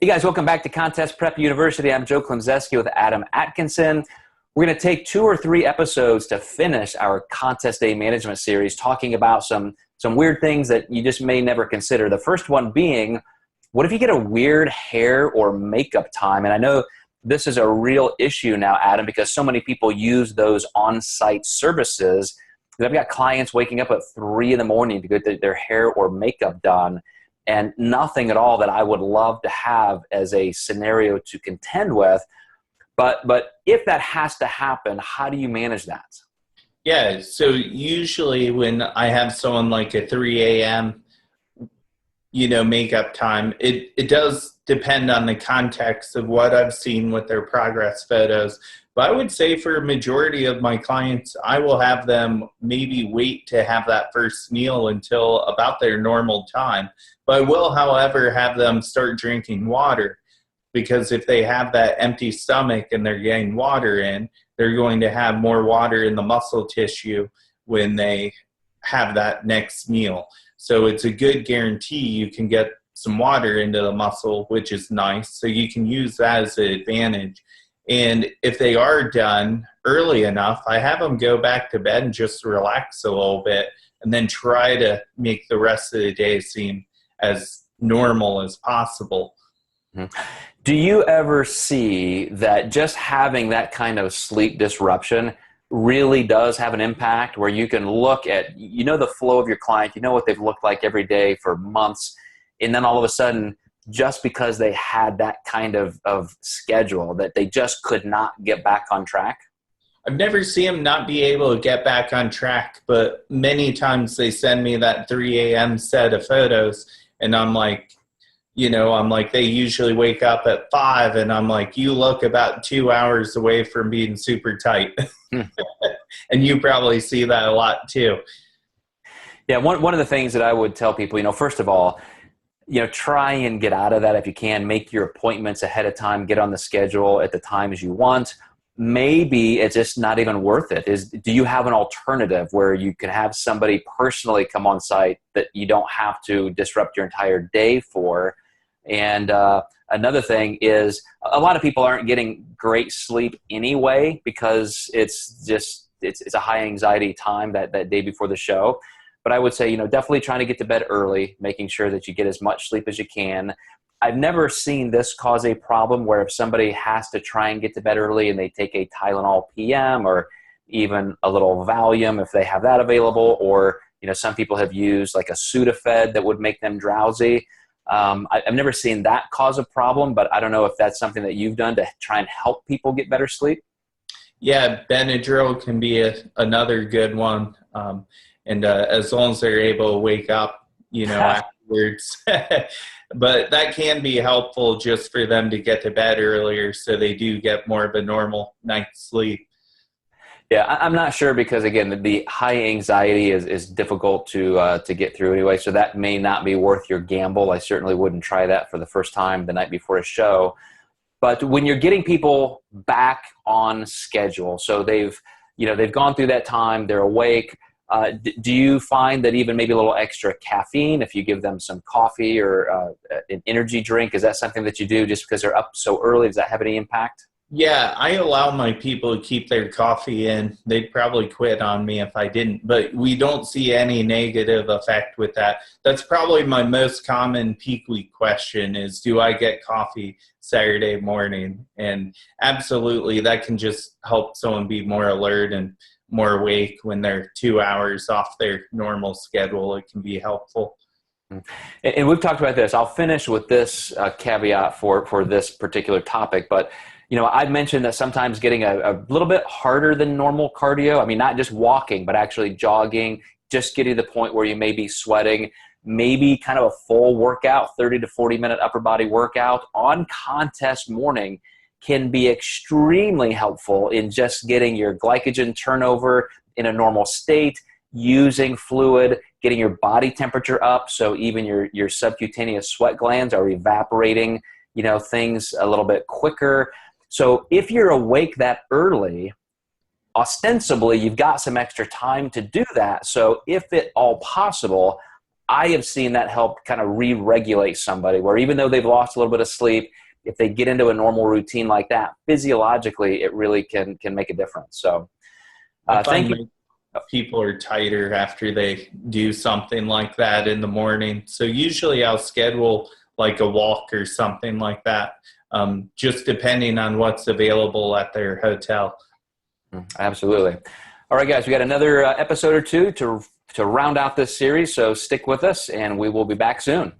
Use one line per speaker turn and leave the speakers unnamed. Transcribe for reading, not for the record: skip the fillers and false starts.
Hey guys, welcome back to Contest Prep University. I'm Joe Klemczewski with Adam Atkinson. We're going to take 2 or 3 episodes to finish our contest day management series, talking about some weird things that you just may never consider. The first one being, what if you get a weird hair or makeup time? And I know this is a real issue now, Adam, because so many people use those on-site services. I've got clients waking up at 3 in the morning to get their hair or makeup done, and nothing at all that I would love to have as a scenario to contend with. But if that has to happen, how do you manage that?
Yeah, so usually when I have someone like a 3 a.m., makeup time, it does depend on the context of what I've seen with their progress photos. But I would say for a majority of my clients, I will have them maybe wait to have that first meal until about their normal time. But I will, however, have them start drinking water, because if they have that empty stomach and they're getting water in, they're going to have more water in the muscle tissue when they have that next meal. So it's a good guarantee you can get some water into the muscle, which is nice. So you can use that as an advantage. And if they are done early enough, I have them go back to bed and just relax a little bit, and then try to make the rest of the day seem as normal as possible.
Mm-hmm. Do you ever see that just having that kind of sleep disruption really does have an impact, where you can look at, the flow of your client, what they've looked like every day for months, and then all of a sudden, just because they had that kind of schedule, that they just could not get back on track?
I've never seen them not be able to get back on track, but many times they send me that 3 a.m. set of photos, and I'm like, they usually wake up at 5, and I'm like, you look about 2 hours away from being super tight. And you probably see that a lot too.
Yeah, one of the things that I would tell people, first of all, try and get out of that if you can. Make your appointments ahead of time. Get on the schedule at the times you want. Maybe it's just not even worth it. Do you have an alternative where you can have somebody personally come on site that you don't have to disrupt your entire day for? And another thing is, a lot of people aren't getting great sleep anyway, because it's a high anxiety time that day before the show. But I would say, definitely trying to get to bed early, making sure that you get as much sleep as you can. I've never seen this cause a problem where if somebody has to try and get to bed early and they take a Tylenol PM or even a little Valium if they have that available, or, some people have used like a Sudafed that would make them drowsy. I've never seen that cause a problem, but I don't know if that's something that you've done to try and help people get better sleep.
Yeah, Benadryl can be another good one. And as long as they're able to wake up, afterwards. But that can be helpful just for them to get to bed earlier, so they do get more of a normal night's sleep.
Yeah, I'm not sure, because again, the high anxiety is difficult to get through anyway, so that may not be worth your gamble. I certainly wouldn't try that for the first time the night before a show. But when you're getting people back on schedule, so they've gone through that time, they're awake. Do you find that even maybe a little extra caffeine, if you give them some coffee or an energy drink, is that something that you do just because they're up so early? Does that have any impact?
Yeah, I allow my people to keep their coffee in. They'd probably quit on me if I didn't, but we don't see any negative effect with that. That's probably my most common peak week question is, do I get coffee Saturday morning? And absolutely, that can just help someone be more alert and more awake when they're 2 hours off their normal schedule. It can be helpful.
And we've talked about this. I'll finish with this caveat for this particular topic, but I've mentioned that sometimes getting a little bit harder than normal cardio, I mean, not just walking, but actually jogging, just getting to the point where you may be sweating, maybe kind of a full workout, 30 to 40-minute upper body workout on contest morning can be extremely helpful in just getting your glycogen turnover in a normal state, using fluid, getting your body temperature up, so even your subcutaneous sweat glands are evaporating, things a little bit quicker. So if you're awake that early, ostensibly you've got some extra time to do that. So if at all possible, I have seen that help kind of re-regulate somebody, where even though they've lost a little bit of sleep, if they get into a normal routine like that, physiologically, it really can make a difference. So thank you.
People are tighter after they do something like that in the morning. So usually I'll schedule like a walk or something like that, just depending on what's available at their hotel.
Absolutely. All right, guys, we got another episode or two to round out this series. So stick with us and we will be back soon.